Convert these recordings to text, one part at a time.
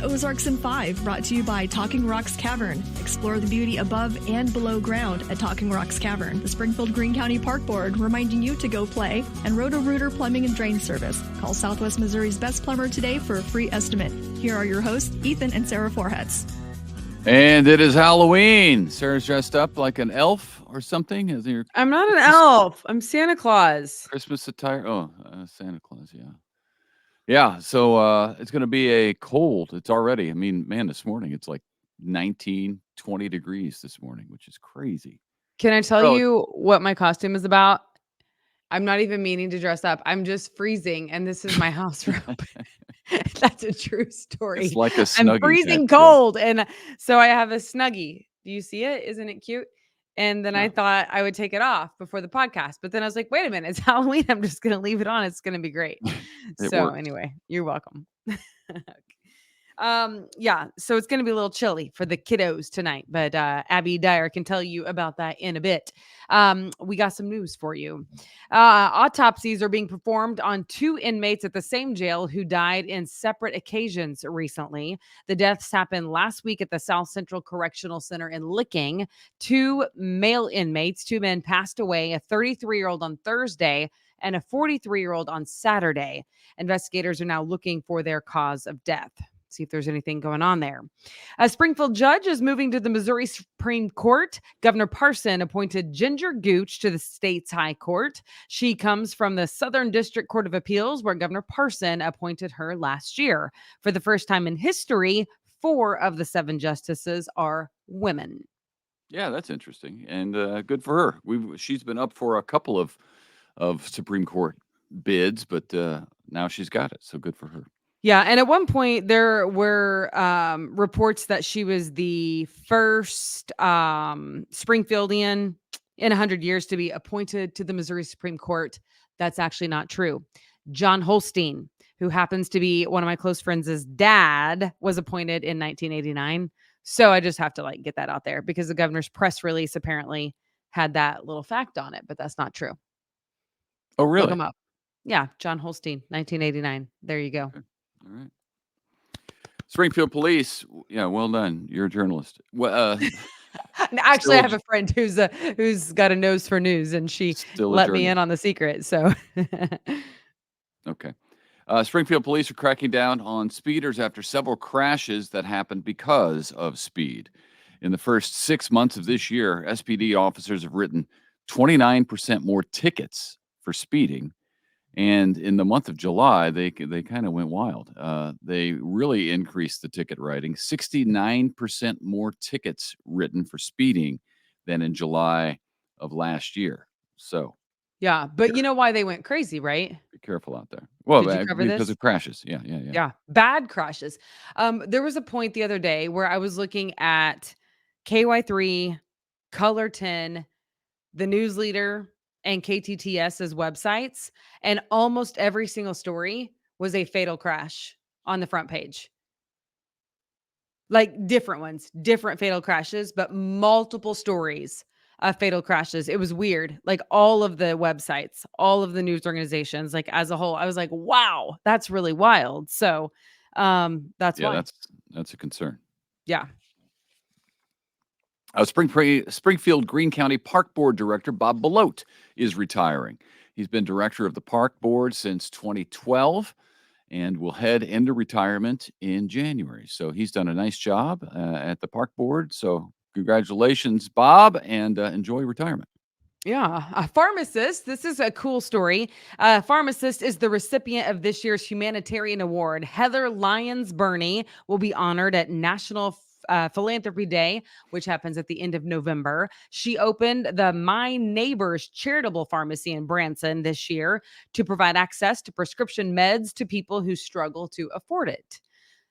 Ozarks in 5, brought to you by Talking Rocks Cavern. Explore the beauty above and below ground at Talking Rocks Cavern. The Springfield Greene County Park Board reminding you to go play. And Roto-Rooter Plumbing and Drain Service. Call Southwest Missouri's best plumber today for a free estimate. Here are your hosts, Ethan and Sarah Forhetz. And it is Halloween. Sarah's dressed up like an elf or something. I'm not an elf. I'm Santa Claus. Christmas attire. Oh, Santa Claus, yeah. Yeah, so it's going to be a cold. It's already, this morning it's like 19, 20 degrees this morning, which is crazy. Can I tell you what my costume is about? I'm not even meaning to dress up. I'm just freezing, and this is my house robe. That's a true story. It's like a Snuggie. I'm freezing cold, and so I have a Snuggie. Do you see it? Isn't it cute? And then I thought I would take it off before the podcast, but then I was like, wait a minute, it's Halloween. I'm just going to leave it on. It's going to be great. Anyway, you're welcome. So it's going to be a little chilly for the kiddos tonight, but Abby Dyer can tell you about that in a bit. We got some news for you. Autopsies are being performed on 2 inmates at the same jail who died in separate occasions recently. The deaths happened last week at the South Central Correctional Center in Licking. 2 male inmates, 2 men passed away, a 33-year-old on Thursday and a 43-year-old on Saturday. Investigators are now looking for their cause of death. See if there's anything going on there. A Springfield judge is moving to the Missouri Supreme Court. Governor Parson appointed Ginger Gooch to the state's high court. She comes from the Southern District Court of Appeals, where Governor Parson appointed her last year. For the first time in history, 4 of the 7 justices are women. Yeah, that's interesting, and good for her. She's been up for a couple of Supreme Court bids, but now she's got it, so good for her. Yeah, and at one point there were reports that she was the first Springfieldian in 100 years to be appointed to the Missouri Supreme Court. That's actually not true. John Holstein, who happens to be one of my close friends' dad, was appointed in 1989. So I just have to get that out there because the governor's press release apparently had that little fact on it, but that's not true. Oh, really? Look him up. Yeah, John Holstein, 1989. There you go. Okay. All right. Springfield Police. Yeah, well done. You're a journalist. Well, actually, I have a friend who's got a nose for news, and she let me in on the secret. So, okay. Springfield Police are cracking down on speeders after several crashes that happened because of speed. In the first 6 months of this year, SPD officers have written 29% more tickets for speeding. And in the month of July, they kind of went wild. They really increased the ticket writing. 69% more tickets written for speeding than in July of last year. So, yeah, but you know why they went crazy, right? Be careful out there. Well, Did you cover because this? of crashes. Yeah. Yeah, bad crashes. There was a point the other day where I was looking at KY3, Color 10, the News Leader, and KTTS's websites, and almost every single story was a fatal crash on the front page. Different ones, different fatal crashes, but multiple stories of fatal crashes. It was weird. All of the websites, all of the news organizations, as a whole, I was like, wow, that's really wild. So that's why. That's a concern. Yeah. Springfield Greene County Park Board Director Bob Belote is retiring. He's been director of the Park Board since 2012 and will head into retirement in January. So he's done a nice job at the Park Board. So congratulations, Bob, and enjoy retirement. Yeah. A pharmacist. This is a cool story. A pharmacist is the recipient of this year's humanitarian award. Heather Lyons Burney will be honored at National Philanthropy Day, which happens at the end of November. She opened the My Neighbors charitable pharmacy in Branson this year to provide access to prescription meds to people who struggle to afford it.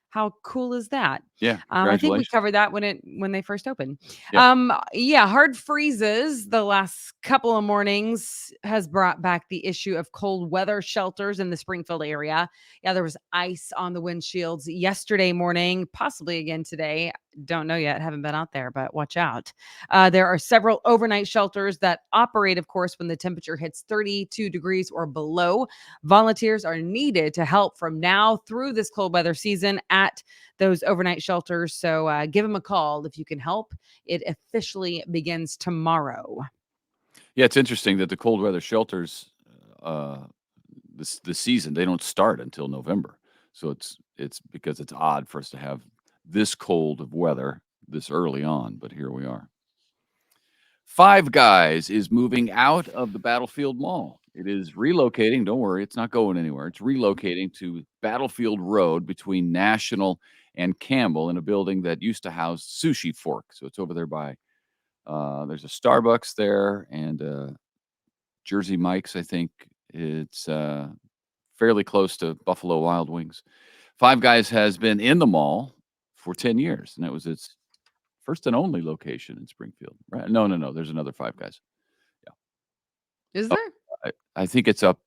How cool is that? Yeah. I think we covered that when they first opened. Yeah. Hard freezes the last couple of mornings has brought back the issue of cold weather shelters in the Springfield area. Yeah, there was ice on the windshields yesterday morning, possibly again today. don't know yet, haven't been out there, but watch out. There are several overnight shelters that operate, of course, when the temperature hits 32 degrees or below. Volunteers are needed to help from now through this cold weather season at those overnight shelters. So give them a call if you can help. It officially begins tomorrow. Yeah, it's interesting that the cold weather shelters, uh, this season, they don't start until November. So it's because it's odd for us to have this cold of weather this early on, but here we are. Five Guys is moving out of the Battlefield Mall. It is relocating. Don't worry, it's not going anywhere. It's relocating to Battlefield Road between National and Campbell in a building that used to house Sushi Fork. So it's over there by there's a Starbucks there and Jersey Mike's, I think. It's fairly close to Buffalo Wild Wings. Five Guys has been in the mall for 10 years, and that was its first and only location in Springfield. Right? No. There's another Five Guys. Is Oh, there? I think it's up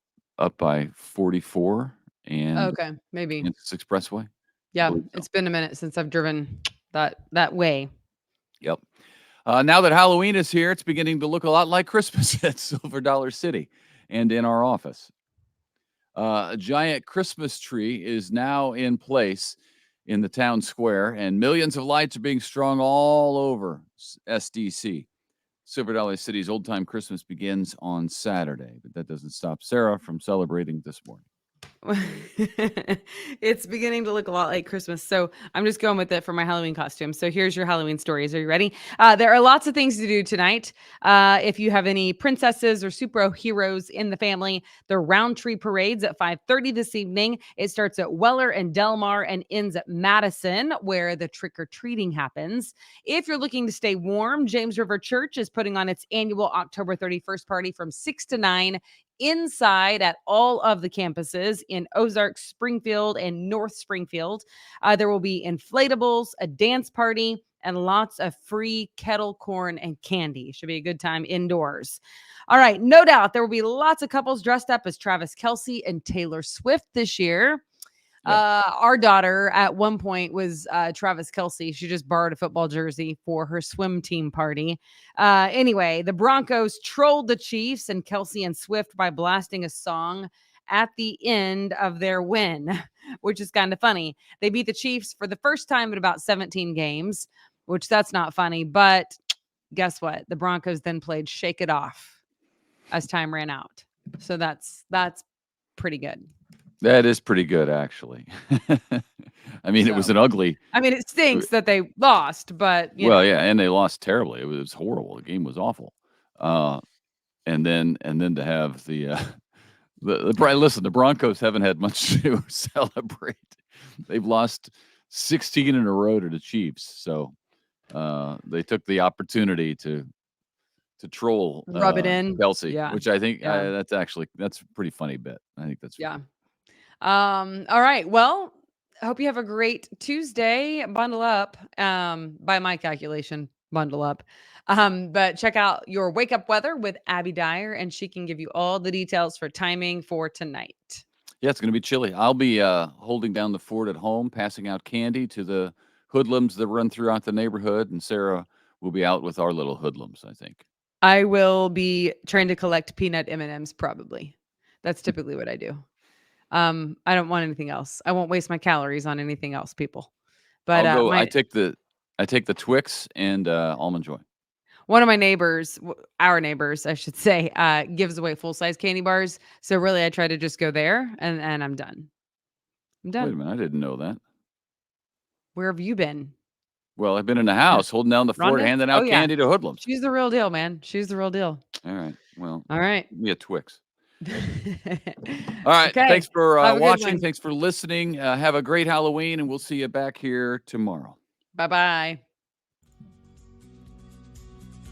by 44 and Okay, maybe. Kansas Expressway. I Yeah, believe so. it's been a minute since I've driven that way. Yep. Now that Halloween is here, it's beginning to look a lot like Christmas at Silver Dollar City and in our office. A giant Christmas tree is now in place in the town square, and millions of lights are being strung all over SDC. Silver Dollar City's old time Christmas begins on Saturday, but that doesn't stop Sarah from celebrating this morning. It's beginning to look a lot like Christmas. So I'm just going with it for my Halloween costume. So here's your Halloween stories. Are you ready? There are lots of things to do tonight. If you have any princesses or superheroes in the family, the Roundtree parades at 5:30 this evening. It starts at Weller and Delmar and ends at Madison, where the trick-or-treating happens. If you're looking to stay warm, James River Church is putting on its annual October 31st party from 6 to 9 inside at all of the campuses in Ozarks, Springfield, and North Springfield. There will be inflatables, a dance party, and lots of free kettle corn and candy. Should be a good time indoors. All right, no doubt there will be lots of couples dressed up as Travis Kelce and Taylor Swift this year. Our daughter at one point was Travis Kelce. She just borrowed a football jersey for her swim team party. Anyway, the Broncos trolled the Chiefs and Kelce and Swift by blasting a song at the end of their win, which is kind of funny. They beat the Chiefs for the first time in about 17 games, which that's not funny. But guess what? The Broncos then played Shake It Off as time ran out. So that's pretty good. That is pretty good, actually. I mean, it was an ugly. I mean, it stinks that they lost, but Well, yeah, and they lost terribly. It was horrible. The game was awful. And then to have the listen, the Broncos haven't had much to celebrate. They've lost 16 in a row to the Chiefs, so they took the opportunity to troll rub it in Kelce, which I think that's a pretty funny bit. I think that's funny. All right. Well, I hope you have a great Tuesday. Bundle up. By my calculation, bundle up. But check out your wake up weather with Abby Dyer, and she can give you all the details for timing for tonight. Yeah, it's going to be chilly. I'll be holding down the fort at home, passing out candy to the hoodlums that run throughout the neighborhood, and Sarah will be out with our little hoodlums, I think. I will be trying to collect peanut M&Ms probably. That's typically what I do. I don't want anything else. I won't waste my calories on anything else, people. But I take the Twix and Almond Joy. One of my neighbors, our neighbors, I should say, gives away full-size candy bars. So really, I try to just go there, and I'm done. I'm done. Wait a minute, I didn't know that. Where have you been? Well, I've been in the house holding down the fort, handing out candy to hoodlums. She's the real deal, man. She's the real deal. All right. Well, all right. Give me a Twix. All right. Okay. Thanks for watching. Thanks for listening. Have a great Halloween, and we'll see you back here tomorrow. Bye-bye.